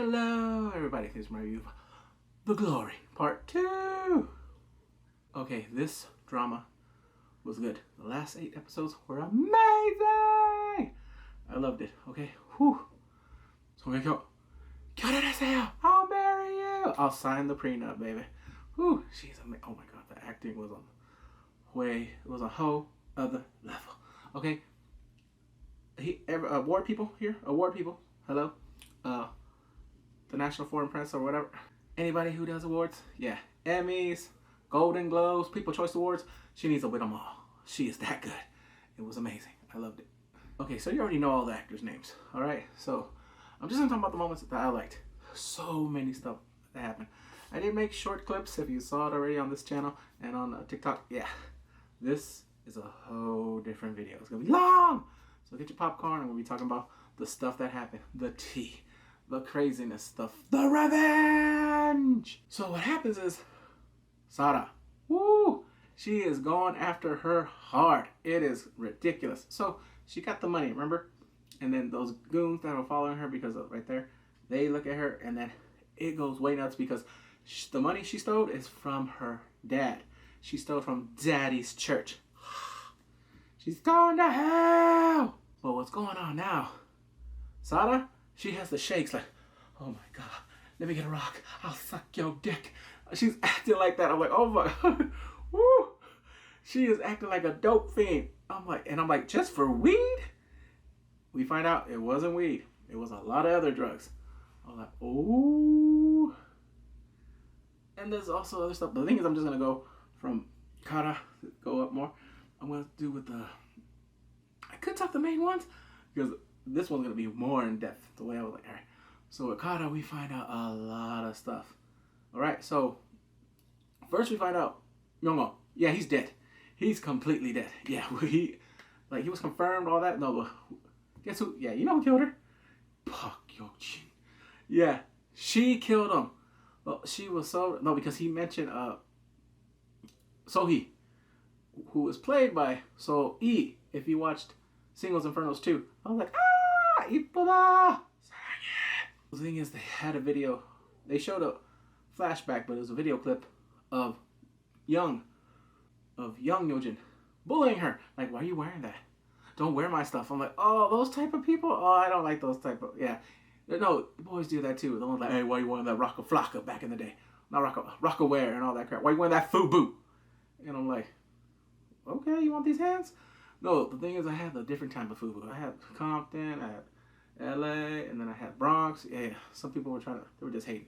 Hello, everybody. This is my review of The Glory, Part 2. Okay, this drama was good. The last 8 episodes were amazing. I loved it. Okay, whew. So we go. I'll marry you. I'll sign the prenup, baby. Whew. She's amazing. Oh my God, the acting was on way. It was a whole other level. Okay. Award people here. Award people. Hello. The National Foreign Press or whatever. Anybody who does awards, yeah, Emmys, Golden Globes, People Choice Awards, she needs to win them all. She is that good. It was amazing. I loved it. Okay, so you already know all the actors' names, all right? So I'm just gonna talk about the moments that I liked. So many stuff that happened. I did make short clips if you saw it already on this channel and on TikTok. Yeah, this is a whole different video. It's gonna be long. So get your popcorn and we'll be talking about the stuff that happened, the tea, the craziness stuff, the revenge. So what happens is Sarah, woo, she is going after her hard. It is ridiculous. So she got the money, remember? And then those goons that were following her, because of right there, they look at her and then it goes way nuts because the money she stole is from her dad. She stole from daddy's church. She's going to hell. But what's going on now? Sarah, she has the shakes like, oh my God, let me get a rock. I'll suck your dick. She's acting like that. I'm like, oh my God. Woo. She is acting like a dope fiend. I'm like, just for weed? We find out it wasn't weed. It was a lot of other drugs. I'm like, oh. And there's also other stuff. But the thing is, I'm just going to go from Kara, go up more. I'm going to do with the, I could talk the main ones because this one's going to be more in depth the way I was like, all right. So with Kara, we find out a lot of stuff. All right, so first we find out Myung-oh. Yeah, he's dead. He's completely dead. Yeah, he was confirmed, all that. No, but guess who? Yeah, you know who killed her? Park Yo-jin. Yeah, she killed him. Well, she was so, no, because he mentioned So-hee, who was played by So-ee. If you watched Singles Infernos 2, I was like, ah, Ippoda! The thing is, they had a video. They showed a flashback, but it was a video clip of young Yojin bullying her. Like, why are you wearing that? Don't wear my stuff. I'm like, oh, those type of people? Oh, I don't like those type of, yeah. No, boys do that too. The one's like, hey, why are you wearing that Rocka Flocka back in the day? Not Rocka Wear and all that crap. Why are you wearing that FUBU? And I'm like, okay, you want these hands? No, the thing is, I had a different type of FUBU. I had Compton, I had LA, and then I had Bronx. Yeah, some people were they were just hating.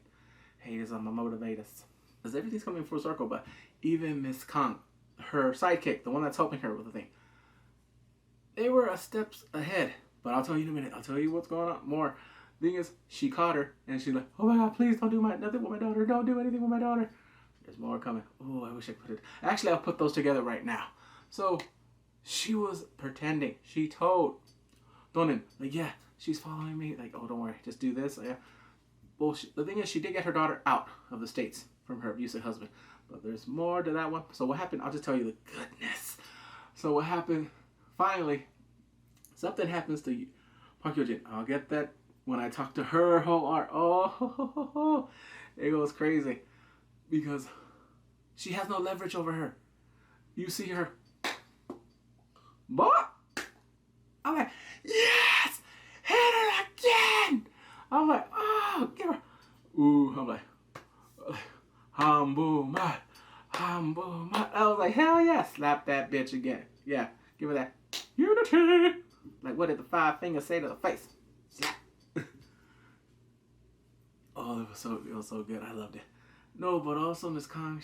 Haters on my motivators. Because everything's coming full circle, but even Miss Kang, her sidekick, the one that's helping her with the thing, they were a steps ahead. But I'll tell you in a minute. I'll tell you what's going on more. Thing is, she caught her, and she's like, oh my God, please don't do nothing with my daughter. Don't do anything with my daughter. There's more coming. Oh, I wish I put it. Actually, I'll put those together right now. So, she was pretending. She told Dong Eun, like, yeah, she's following me. Like, oh, don't worry, just do this. Yeah. Well, the thing is, she did get her daughter out of the States from her abusive husband. But there's more to that one. So what happened? I'll just tell you the goodness. So what happened? Finally, something happens to Park Yo-jin. I'll get that when I talk to her whole art. Oh, it goes crazy. Because she has no leverage over her. You see her. But I'm like, yes! Hit her again! I'm like, oh, give her. Ooh, I'm like, Hambuma. I was like, hell yeah, slap that bitch again. Yeah, give her that unity. Like, what did the 5 fingers say to the face? Slap. Oh, it was so good. I loved it. No, but also Miss Kang,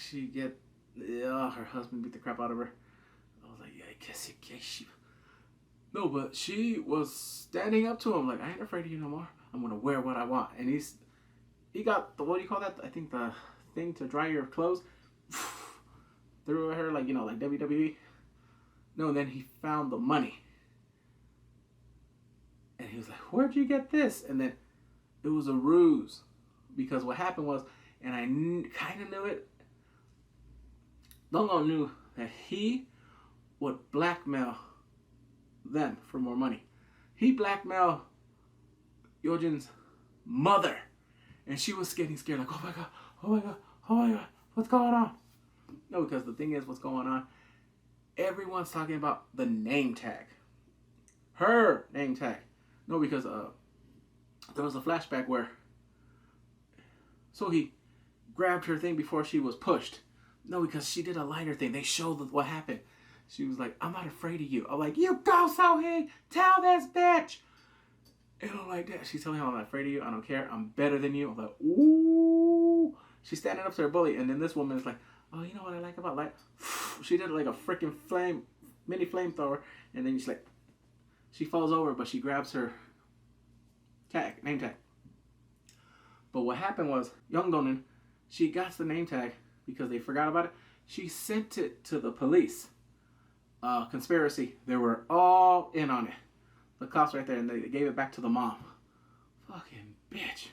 her husband beat the crap out of her. I was like, yeah, I guess you guess you. No, but she was standing up to him like, I ain't afraid of you no more. I'm gonna wear what I want. And he got the, what do you call that? I think the thing to dry your clothes. Threw at her like, like WWE. No, then he found the money. And he was like, where'd you get this? And then it was a ruse. Because what happened was, and I kind of knew it, Dong Eun knew that he would blackmail them for more money. He blackmailed Yojin's mother And she was getting scared, like, oh my God, oh my God, oh my God, what's going on? No, because the thing is, what's going on, everyone's talking about the name tag. Her name tag. No, because there was a flashback where he grabbed her thing before she was pushed. No, because she did a lighter thing. They showed what happened. She was like, I'm not afraid of you. I'm like, you go, Sohee. Tell this bitch. And I'm like, that. She's telling me I'm not afraid of you. I don't care. I'm better than you. I'm like, ooh. She's standing up to her bully. And then this woman is like, oh, you know what I like about light? She did like a freaking mini flamethrower. And then she's like, she falls over, but she grabs her name tag. But what happened was, Young Dong Eun, she got the name tag because they forgot about it. She sent it to the police. Conspiracy. They were all in on it. The cops right there, and they gave it back to the mom. Fucking bitch.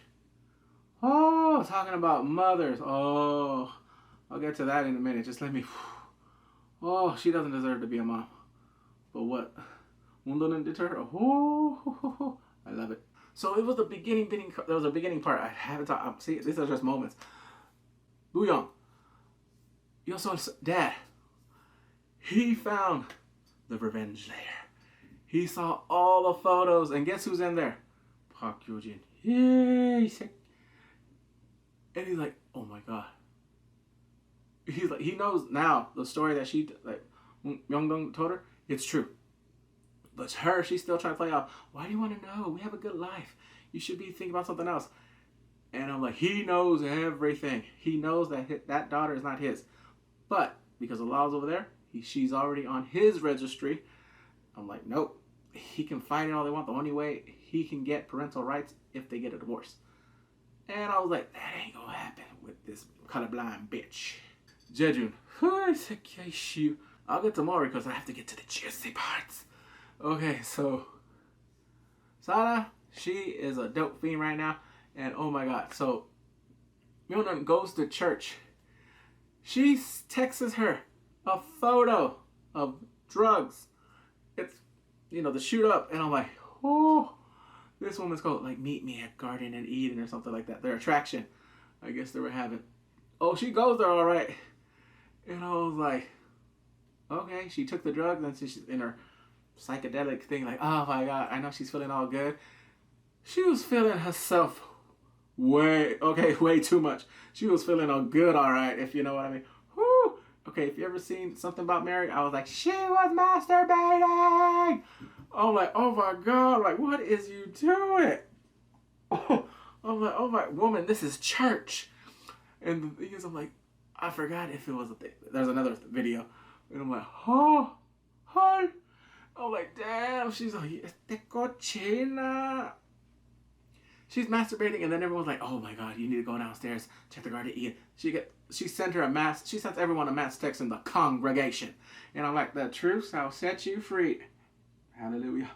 Oh, talking about mothers. Oh, I'll get to that in a minute. Just let me. Oh, she doesn't deserve to be a mom. But what Young Dong Eun did to her? Oh, I love it. So it was the beginning. There was a beginning part. I haven't talked. See, these are just moments. Woo Young, Young's dad, he found the revenge layer. He saw all the photos, and guess who's in there? Park Hyo-jin. Yay! And he's like, oh my God. He's like, he knows now the story that Young Dong told her. It's true. But she's still trying to play off. Why do you want to know? We have a good life. You should be thinking about something else. And I'm like, he knows everything. He knows that that daughter is not his. But because the law's over there, she's already on his registry. I'm like, nope. He can fight it all they want. The only way he can get parental rights if they get a divorce. And I was like, that ain't gonna happen with this colorblind bitch. Jejun. I'll get to more because I have to get to the juicy parts. Okay, so Sada, she is a dope fiend right now. And oh my God. So Young Dong goes to church. She texts her a photo of drugs. It's, the shoot up. And I'm like, oh, this woman's called, like, meet me at Garden and Eden or something like that. Their attraction. I guess they were having. Oh, she goes there all right. And I was like, okay. She took the drugs and she's in her psychedelic thing. Like, oh my God, I know she's feeling all good. She was feeling herself way too much. She was feeling all good, all right, if you know what I mean. Whew. Okay, if you ever seen Something About Mary, I was like, she was masturbating. I'm like, oh my God, like, what is you doing? Oh, I'm like, oh my, woman, this is church. And the thing is, I'm like, I forgot if it was a thing. There's another video. And I'm like, oh, hi. I'm like, damn, she's like, este cochina. She's masturbating, and then everyone's like, oh my God, you need to go downstairs, check the Garden of Eden. She sent everyone a mass text in the congregation. And I'm like, the truth shall set you free. Hallelujah.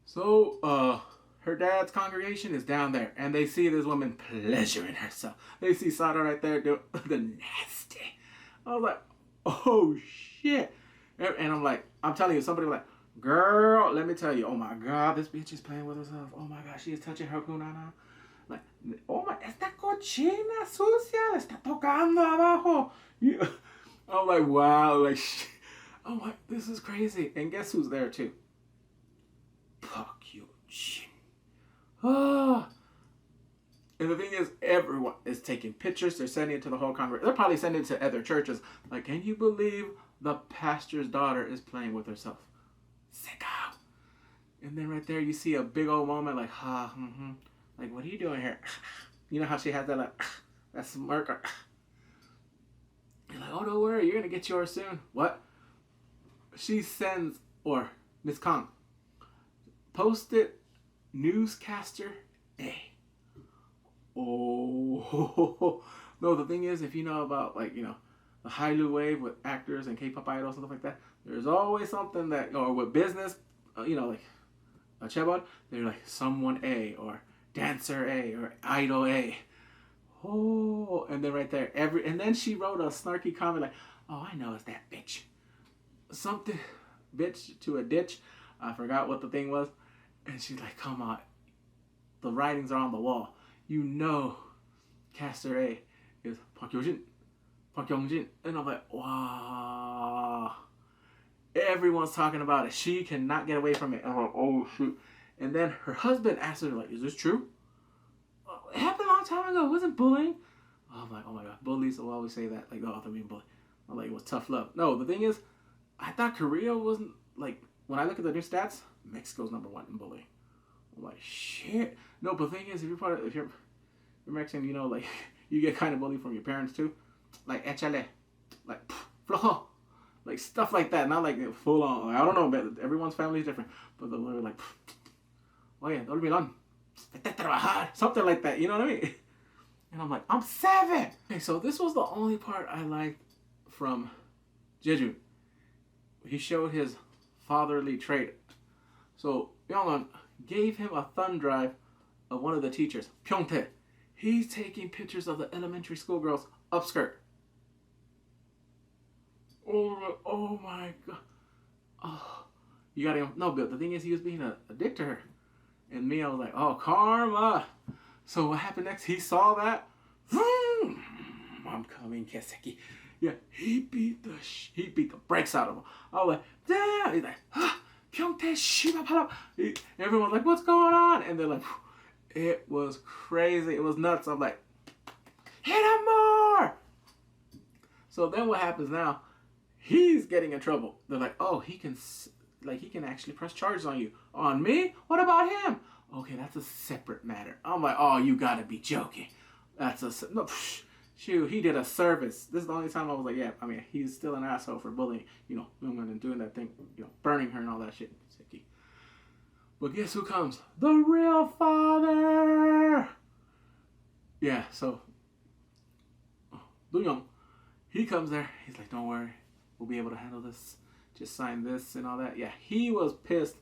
So, her dad's congregation is down there, and they see this woman pleasuring herself. They see Sada right there doing the nasty. I was like, oh shit. And I'm like, I'm telling you, somebody was like, girl, let me tell you, oh my God, this bitch is playing with herself. Oh my God, she is touching her kunana. Like, oh my, esta cochina sucia le está tocando abajo. Yeah. I'm like, wow, like, I'm like, this is crazy. And guess who's there too? Fuck you, shit. Oh. And the thing is, everyone is taking pictures. They're sending it to the whole congregation. They're probably sending it to other churches. Like, can you believe the pastor's daughter is playing with herself? Sick out. And then right there, you see a big old moment like, like, what are you doing here? You know how she has that, like, that smirk? You're like, oh, don't worry, you're going to get yours soon. What? She sends, or Miss Kong, posted newscaster A. Oh, no, the thing is, if you know about, like, the Hallyu wave with actors and K-pop idols and stuff like that, there's always something that, or with business, like a chebot, they're like someone A, or dancer A, or idol A. Oh, and then right there, and then she wrote a snarky comment like, oh, I know it's that bitch. Something, bitch to a ditch. I forgot what the thing was. And she's like, come on. The writings are on the wall. you know, Caster A is Park Hyojin, Park Youngjin, and I'm like, wow. Everyone's talking about it. She cannot get away from it. And I'm like, oh shoot. And then her husband asked her, like, is this true? It happened a long time ago. It wasn't bullying. I'm like, oh my god, bullies will always say that, like, oh, they're being bullied. I'm like, it was tough love. No, the thing is, I thought Korea wasn't, like, when I look at the new stats, Mexico's #1 in bullying. I'm like, shit. No, but the thing is, if you're Mexican, you know, like, you get kind of bullied from your parents too. Like, échale. Like, flojo. Like, stuff like that. Not like full on. Like, I don't know, but everyone's family is different. But they're like, oye, dormilón. Vete a trabajar. Something like that. You know what I mean? And I'm like, I'm 7. Okay, so this was the only part I liked from Jeju. He showed his fatherly trait. So Dong Eun gave him a thumb drive of one of the teachers, Pyeongtae. He's taking pictures of the elementary school girls upskirt. Oh my god. Oh, you gotta no, but the thing is, he was being a dick to her, and me, I was like, oh, karma. So what happened next? He saw that. I'm coming, Keseki. Yeah, he beat the brakes out of him. I was like, damn. He's like, Pyeongtae Shiba Palap. Everyone's like, what's going on? And they're like, it was crazy. It was nuts. I'm like, hit him more. So then what happens now? He's getting in trouble. They're like, oh, he can actually press charges on you. On me? What about him? Okay, that's a separate matter. I'm like, oh, you gotta be joking. No, shoot, he did a service. This is the only time I was like, yeah, I mean, he's still an asshole for bullying, you know, women and doing that thing, you know, burning her and all that shit. But guess who comes? The real father! Yeah, so, Dong Eun, he comes there. He's like, don't worry, we'll be able to handle this. Just sign this and all that. Yeah, he was pissed.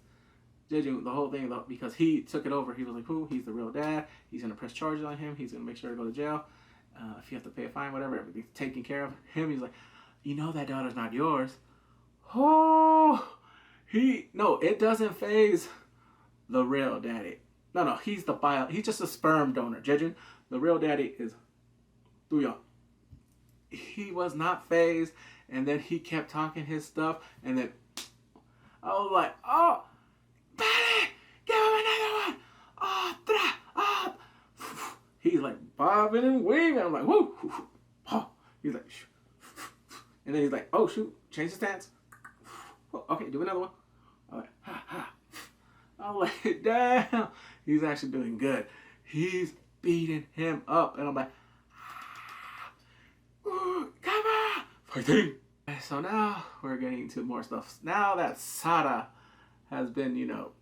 Jeju, the whole thing, because he took it over. He was like, who? He's the real dad. He's going to press charges on him. He's going to make sure to go to jail. If you have to pay a fine, whatever, everything's taken care of. Him, he's like, you know that daughter's not yours. Oh, no, it doesn't phase the real daddy. No, he's he's just a sperm donor. Jeju, the real daddy is Dong Eun. He was not phased, and then he kept talking his stuff, and then I was like, oh, daddy, give him another one. Oh, he's like bobbing and weaving. I'm like, whoo. Oh. He's like, and then he's like, oh shoot, change the stance. Okay, do another one. I'm like, ha. I'm like, damn, he's actually doing good. He's beating him up, and I'm like, come on, fighting. So now we're getting to more stuff. Now that Sara has been, you know,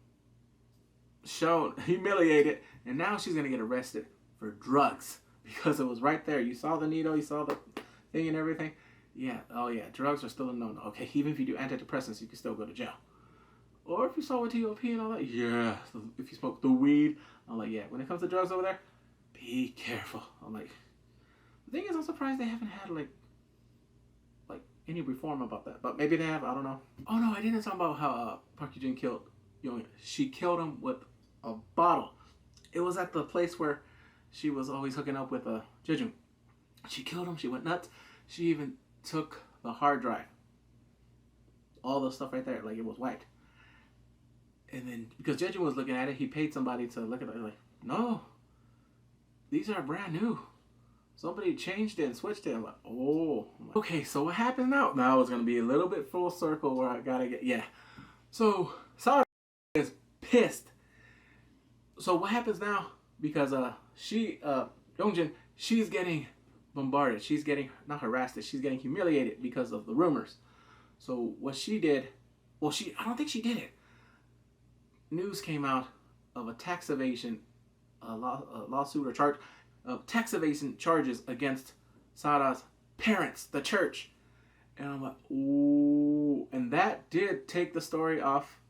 shown, humiliated, and now she's gonna get arrested for drugs because it was right there. You saw the needle, you saw the thing and everything. Yeah, oh yeah, drugs are still a no-no. Okay, even if you do antidepressants, you can still go to jail. Or if you saw with TOP and all that, yeah. So if you smoke the weed, I'm like, yeah. When it comes to drugs over there, be careful. I'm like, the thing is, I'm surprised they haven't had like any reform about that. But maybe they have. I don't know. Oh no, I didn't talk about how Park Hyojin killed Young. She killed him with a bottle. It was at the place where she was always hooking up with Jeju. She killed him. She went nuts. She even took the hard drive. All the stuff right there, like it was wiped. And then because Jeju was looking at it, he paid somebody to look at it. Like, no, these are brand new. Somebody changed it and switched it. I'm like, oh. Okay, so what happens now? Now it's going to be a little bit full circle where I got to get, yeah. So, Sara is pissed. So what happens now? Because Youngjin, she's getting bombarded. She's getting, not harassed, she's getting humiliated because of the rumors. So what she did, well, I don't think she did it. News came out of a tax evasion lawsuit or charge. Tax evasion charges against Sara's parents, the church. And I'm like, ooh. And that did take the story off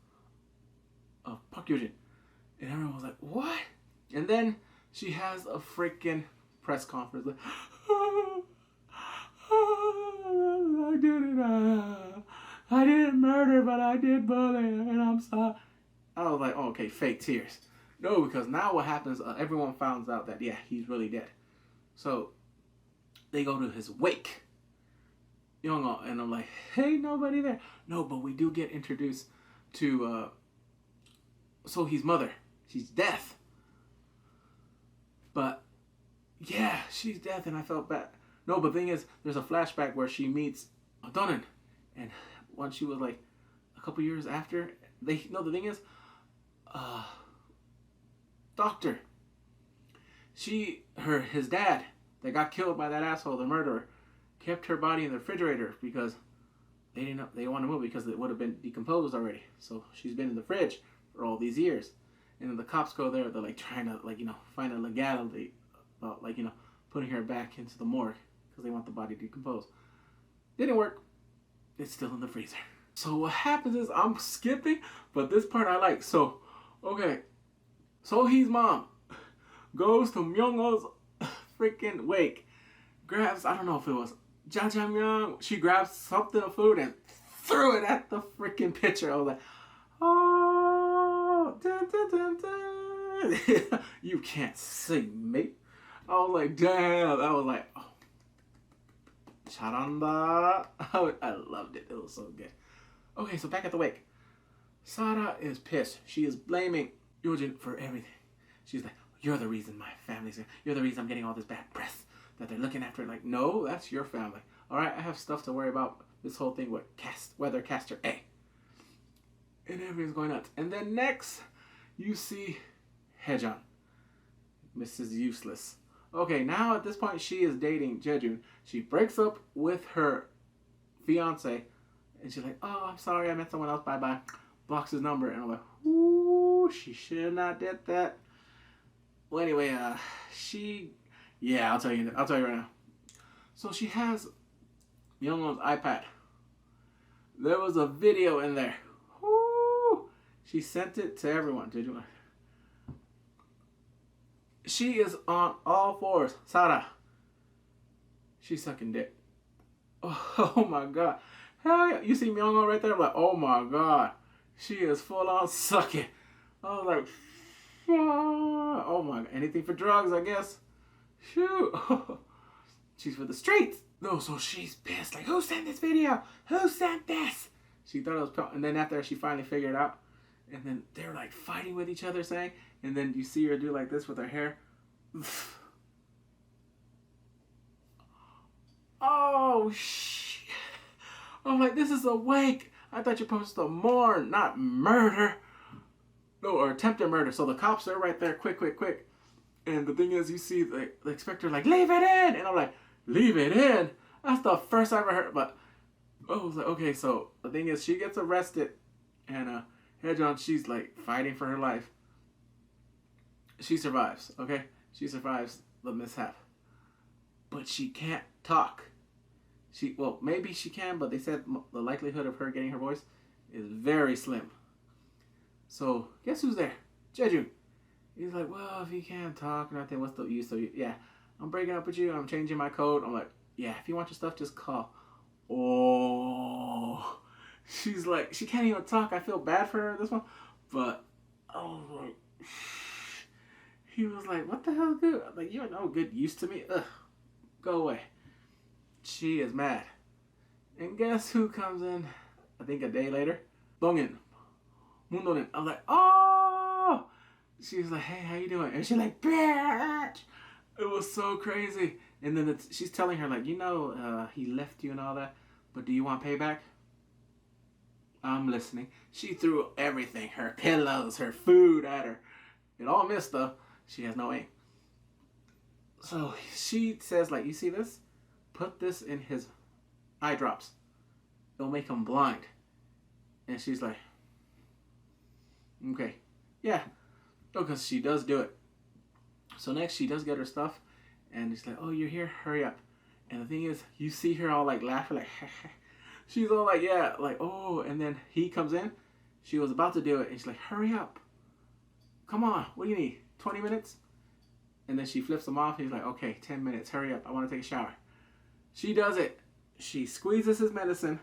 of Park Hyojin. And everyone was like, what? And then she has a freaking press conference. Like, I didn't. I didn't murder, but I did bully. And I'm sorry. I was like, oh, okay, fake tears. No, because now what happens, everyone finds out that, yeah, he's really dead. So they go to his wake. And I'm like, hey, nobody there. No, but we do get introduced to Sohee's mother. She's deaf. But yeah, she's deaf, and I felt bad. No, but the thing is, there's a flashback where she meets Dong Eun, and when she was like a couple years after, the thing is, doctor, his dad that got killed by that asshole, the murderer, kept her body in the refrigerator because they didn't want to move because it would have been decomposed already. So she's been in the fridge for all these years. And then the cops go there, they're like trying to find a legality about putting her back into the morgue because they want the body decomposed. Didn't work. It's still in the freezer. So what happens is, I'm skipping, but this part I like. So, okay. Sohee's mom goes to Myung-ho's freaking wake, grabs, I don't know if it was jjajangmyeon, she grabs something of food and threw it at the freaking pitcher. I was like, oh, dun, dun, dun, dun. You can't sing, mate. I was like, damn. I was like, oh, 잘한다. I loved it. It was so good. Okay, so back at the wake. Sara is pissed. She is blaming Yojin for everything. She's like, you're the reason my family's here. You're the reason I'm getting all this bad press. That they're looking after it. Like, no, that's your family. Alright, I have stuff to worry about. This whole thing with weather caster A. And everything's going nuts. And then next, you see Haejun. Mrs. Useless. Okay, now at this point, she is dating Jejun. She breaks up with her fiance. And she's like, oh, I'm sorry, I met someone else. Bye-bye. Blocks his number. And I'm like, ooh, she should not did that. Well, anyway, yeah, I'll tell you right now. So she has Myung-ho's iPad. There was a video in there. Woo! She sent it to everyone. Did you? She is on all fours. Sara. She's sucking dick. Oh my god. Hell yeah. You see Myung-ho right there? I'm like, oh my god. She is full on sucking. I was like, oh my god. Anything for drugs, I guess. Shoot. She's for the streets. No, so she's pissed. Like, who sent this video? Who sent this? She thought it was, and then after she finally figured it out, and then they're like fighting with each other, saying, and then you see her do like this with her hair. Oh, shit. I'm like, this is a wake. I thought you're supposed to mourn, not murder. No, or attempted murder. So the cops are right there, quick. And the thing is, you see the inspector like, leave it in. And I'm like, leave it in? That's the first I ever heard. But I was like, okay, so the thing is, she gets arrested. And Haejun, she's like fighting for her life. She survives, okay? She survives the mishap. But she can't talk. Well, maybe she can, but they said the likelihood of her getting her voice is very slim. So, guess who's there? Jejun. He's like, well, if you can't talk or nothing, what's the use of you? Yeah, I'm breaking up with you. I'm changing my code. I'm like, yeah, if you want your stuff, just call. Oh. She's like, she can't even talk. I feel bad for her, this one. But, oh, like, he was like, what the hell, good? I'm like, you're no good use to me. Ugh, go away. She is mad. And guess who comes in, I think a day later? Dong Eun. I'm like, oh! She's like, hey, how you doing? And she's like, bitch! It was so crazy. And then she's telling her, like, he left you and all that, but do you want payback? I'm listening. She threw everything, her pillows, her food at her. It all missed, though. She has no aim. So she says, like, you see this? Put this in his eye drops. It'll make him blind. And she's like, okay. Yeah. Because she does do it. So next she does get her stuff. And he's like, oh, you're here? Hurry up. And the thing is, you see her all like laughing, like, she's all like, yeah, like, oh. And then he comes in. She was about to do it. And she's like, hurry up. Come on. What do you need? 20 minutes? And then she flips him off. He's like, okay, 10 minutes. Hurry up. I want to take a shower. She does it. She squeezes his medicine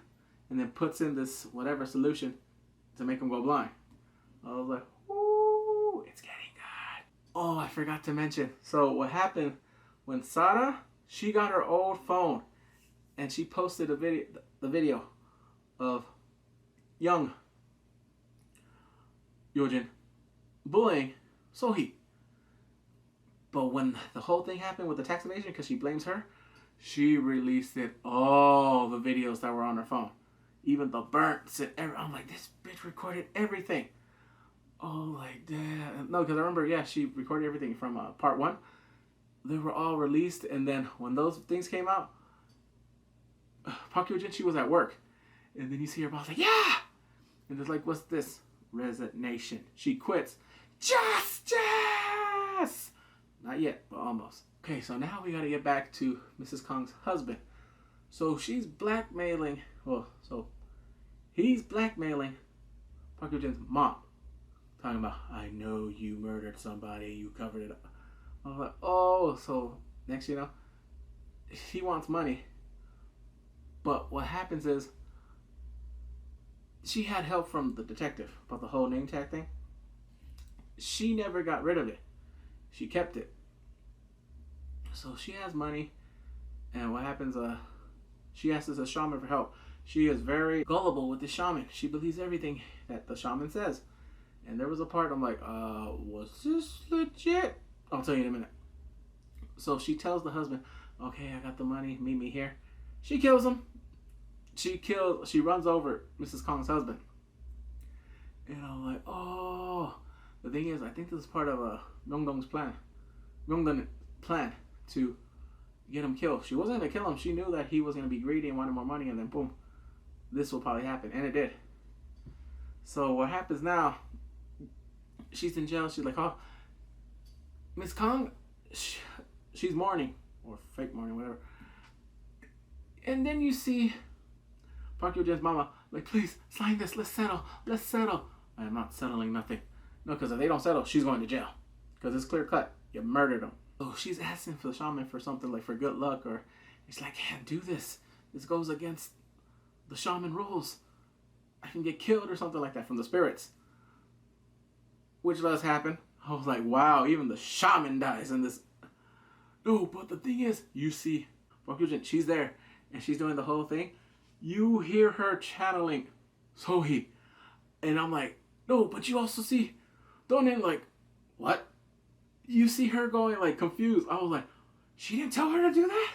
and then puts in this whatever solution to make him go blind. I was like, ooh, it's getting Oh, I forgot to mention. So what happened when Sarah, she got her old phone and she posted the video of young Yojin bullying Sohee. But when the whole thing happened with the tax evasion, because she blames her, she released it all the videos that were on her phone, even the burns and everything. I'm like, this bitch recorded everything. Oh, like that. No, because I remember, yeah, she recorded everything from part one. They were all released, and then when those things came out, Park Hyojin, she was at work, and then you see her boss like, yeah, and it's like, what's this? Resignation. She quits. Justice. Not yet, but almost. Okay, so now we got to get back to Mrs. Kong's husband. So she's blackmailing. Well, so he's blackmailing Park Hyojin's mom, talking about, I know you murdered somebody, you covered it up. I was like, oh, so next you know, he wants money. But what happens is, she had help from the detective about the whole name tag thing. She never got rid of it. She kept it. So she has money, and what happens, she asks a shaman for help. She is very gullible with the shaman. She believes everything that the shaman says. And there was a part I'm like, was this legit? I'll tell you in a minute. So she tells the husband, okay, I got the money, meet me here. She kills him. She runs over Mrs. Kong's husband. And I'm like, oh. The thing is, I think this is part of Myeongdong's plan. Myeongdong's plan to get him killed. She wasn't going to kill him. She knew that he was going to be greedy and wanted more money, and then boom, this will probably happen. And it did. So what happens now, she's in jail. She's like, oh, Miss Kong, she's mourning, or fake mourning, whatever. And then you see Park Hyojin's mama, like, please, sign this, let's settle. I am not settling nothing. No, because if they don't settle, she's going to jail. Because it's clear cut. You murdered him. So she's asking for the shaman for something, like for good luck, or he's like, can't do this. This goes against the shaman rules. I can get killed or something like that from the spirits. Which does happen. I was like, wow, even the shaman dies in this. No, but the thing is, you see Park Hyojin, she's there, and she's doing the whole thing. You hear her channeling Sohee. And I'm like, no, but you also see Dong Eun like, what? You see her going like confused. I was like, she didn't tell her to do that?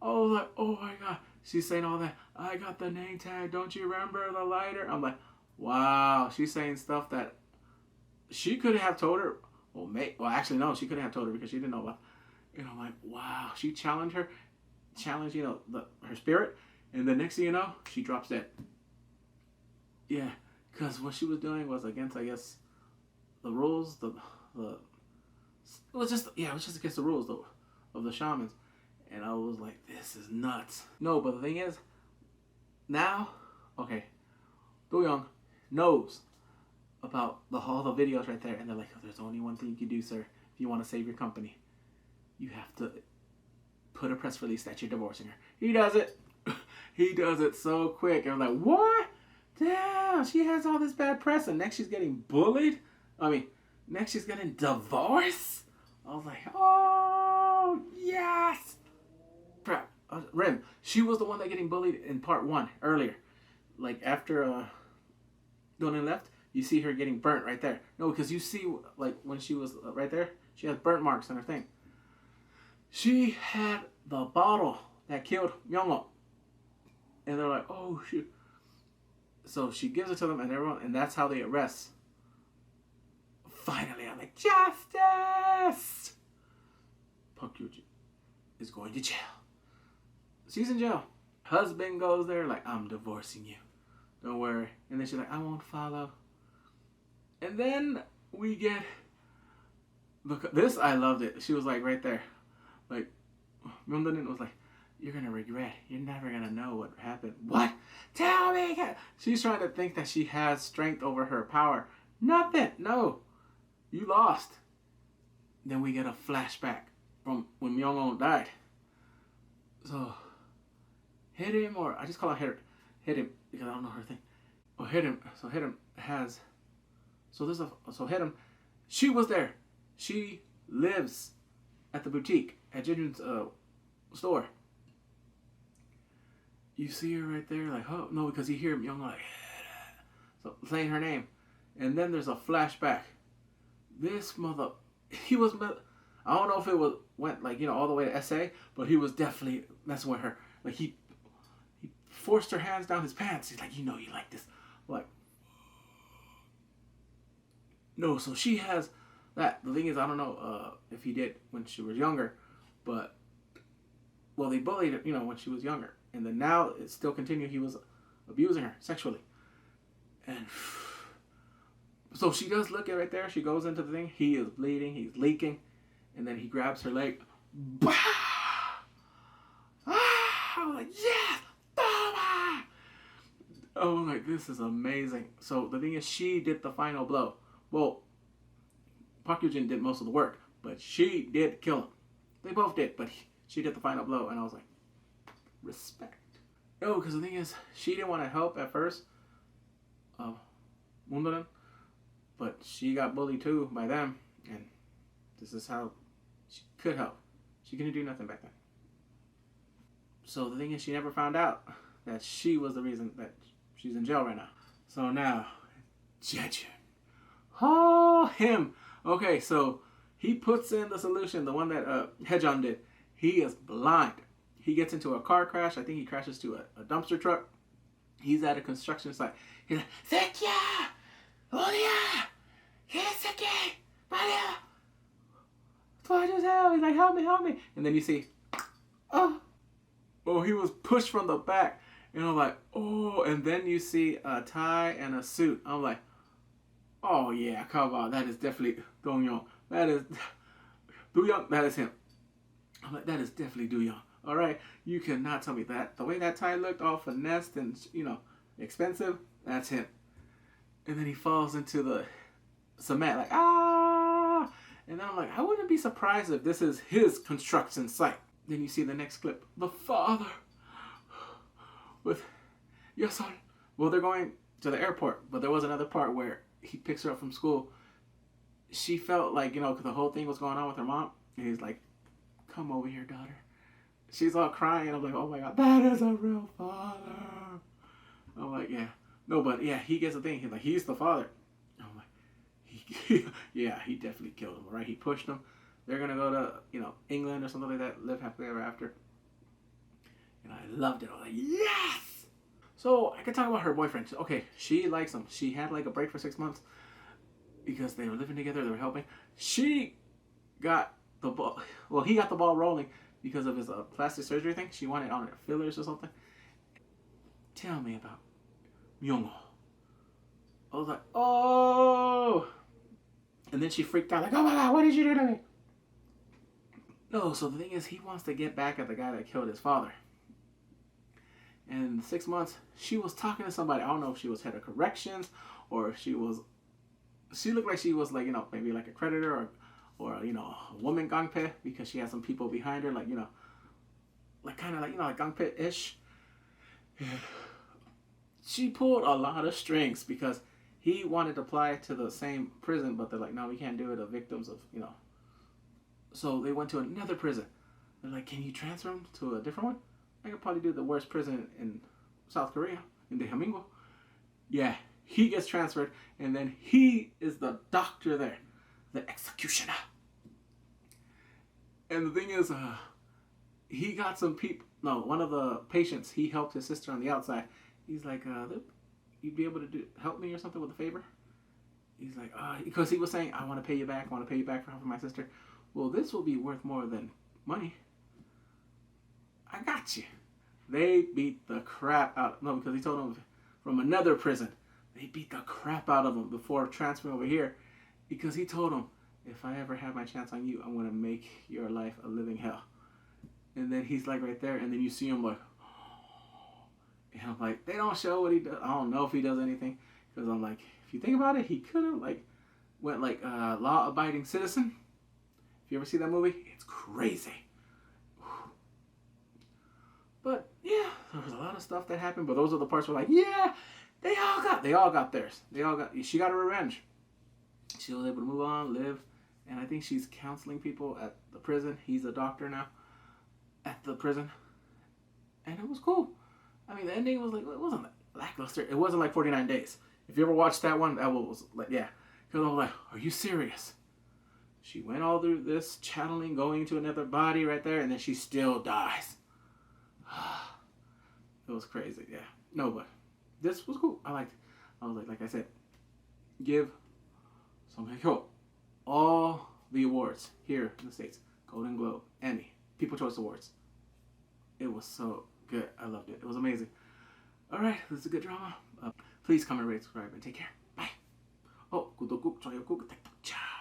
I was like, oh my God. She's saying all that. I got the name tag. Don't you remember the lighter? I'm like, wow. She's saying stuff that she could have told her. Well, actually, no, she couldn't have told her because she didn't know about. And I'm like, wow. She challenged her, her spirit. And the next thing you know, she drops dead. Yeah, because what she was doing was against, I guess, the rules. It was just against the rules though of the shamans. And I was like, this is nuts. No, but the thing is, now, okay, Do Young knows about all the videos right there, and they're like, oh, there's only one thing you can do, sir, if you want to save your company. You have to put a press release that you're divorcing her. He does it. He does it so quick. And I'm like, what? Damn, she has all this bad press, and next she's getting bullied? Next she's getting divorced? I was like, oh, yes! Crap. Rim, she was the one that getting bullied in part one, earlier. Like, after Dong Eun left, you see her getting burnt right there. No, because you see, like, when she was right there, she has burnt marks on her thing. She had the bottle that killed Myungho. And they're like, oh, shoot. So she gives it to them, and everyone, and that's how they arrest. Finally, I'm like, justice! Park Hyojin is going to jail. She's in jail. Husband goes there, like, I'm divorcing you. Don't worry. And then she's like, I won't follow. And then we get, look, this, I loved it. She was like, right there. Like, Myeongdong was like, you're going to regret. You're never going to know what happened. What? Tell me. She's trying to think that she has strength over her power. Nothing. No. You lost. Then we get a flashback from when Myungho died. So, hit him, or I just call her hit him because I don't know her thing. Or hit him. So hit him has. So hit him. She was there. She lives at the boutique at Jinjun's store. You see her right there, like, oh no, because you hear Myung like, so saying her name, and then there's a flashback. This mother, he was, I don't know if it went like all the way to SA, but he was definitely messing with her. Like he forced her hands down his pants. He's like, you like this, like, no. So she has that. The thing is, I don't know if he did when she was younger, but well, they bullied her, when she was younger. And then now it still continued. He was abusing her sexually. And so she does look at right there. She goes into the thing. He is bleeding. He's leaking. And then he grabs her leg. Bah! Ah! I was like, yes! I was like, this is amazing. So the thing is, she did the final blow. Well, Park Yoo-jin did most of the work, but she did kill him. They both did, but she did the final blow. And I was like, respect. No, because the thing is, she didn't want to help at first, Mundoren, but she got bullied too by them, and this is how she could help. She couldn't do nothing back then. So the thing is, she never found out that she was the reason that she's in jail right now. So now, Jejun. Oh, him. Okay, so he puts in the solution, the one that Haejun did. He is blind. He gets into a car crash. I think he crashes to a dumpster truck. He's at a construction site. He's like, Sekia! Olia! Hiseki! Maria! What is hell? He's like, help me. And then you see, oh, he was pushed from the back. And I'm like, oh, and then you see a tie and a suit. I'm like, oh yeah, come on. That is definitely Dong Eun. That is Do-young. That is him. I'm like, that is definitely Do-young. All right, you cannot tell me that. The way that tie looked, all finessed and, expensive, that's him. And then he falls into the cement, like, ah! And then I'm like, I wouldn't be surprised if this is his construction site. Then you see the next clip. The father with your son. Well, they're going to the airport, but there was another part where he picks her up from school. She felt like, because the whole thing was going on with her mom. And he's like, come over here, daughter. She's all crying. I'm like, oh my God, that is a real father. I'm like, yeah. No, but yeah, he gets the thing. He's like, he's the father. I'm like, yeah, he definitely killed him, right? He pushed him. They're going to go to, England or something like that, live happily ever after. And I loved it. I was like, yes! So I could talk about her boyfriend. Okay, she likes him. She had like a break for 6 months because they were living together. They were helping. She got the ball. Well, he got the ball rolling because of his plastic surgery thing. She wanted on her fillers or something. Tell me about Myung-ho. I was like, oh! And then she freaked out, like, oh my God, what did you do to me? No, so the thing is, he wants to get back at the guy that killed his father. And in 6 months, she was talking to somebody. I don't know if she was head of corrections or if she looked like she was like, maybe like a creditor or a woman gangpe, because she had some people behind her, like, like kind of like, like gangpe-ish. She pulled a lot of strings because he wanted to apply to the same prison, but they're like, no, we can't do it of victims of, So they went to another prison. They're like, can you transfer him to a different one? I could probably do the worst prison in South Korea, in Daehamingo. Yeah, he gets transferred, and then he is the doctor there, the executioner. And the thing is, he got some people. No, one of the patients, he helped his sister on the outside. He's like, you'd be able to help me or something with a favor? He's like, because he was saying, I want to pay you back. I want to pay you back for helping my sister. Well, this will be worth more than money. I got you. They beat the crap out. No, because he told him from another prison. They beat the crap out of him before transferring over here. Because he told him, if I ever have my chance on you, I'm going to make your life a living hell. And then he's like right there. And then you see him like, and I'm like, they don't show what he does. I don't know if he does anything. Because I'm like, if you think about it, he could have like went like law-abiding citizen. If you ever see that movie, it's crazy. But yeah, there was a lot of stuff that happened. But those are the parts where like, yeah, they all got theirs. She got her revenge. She was able to move on, live, and I think she's counseling people at the prison. He's a doctor now at the prison, and it was cool. I mean, the ending was like, it wasn't like lackluster. It wasn't like 49 Days. If you ever watched that one, that was like, yeah. Because I was like, are you serious? She went all through this channeling, going to another body right there, and then she still dies. It was crazy, yeah. No, but this was cool. I liked it. I was like I said, give Song Hye-kyo all the awards here in the States. Golden Globe, Emmy, People Choice Awards. It was so good. I loved it. It was amazing. All right, this is a good drama. Please comment, rate, subscribe, and take care. Bye. 구독 꾹, 좋아요 꾹, 댓글 꾹.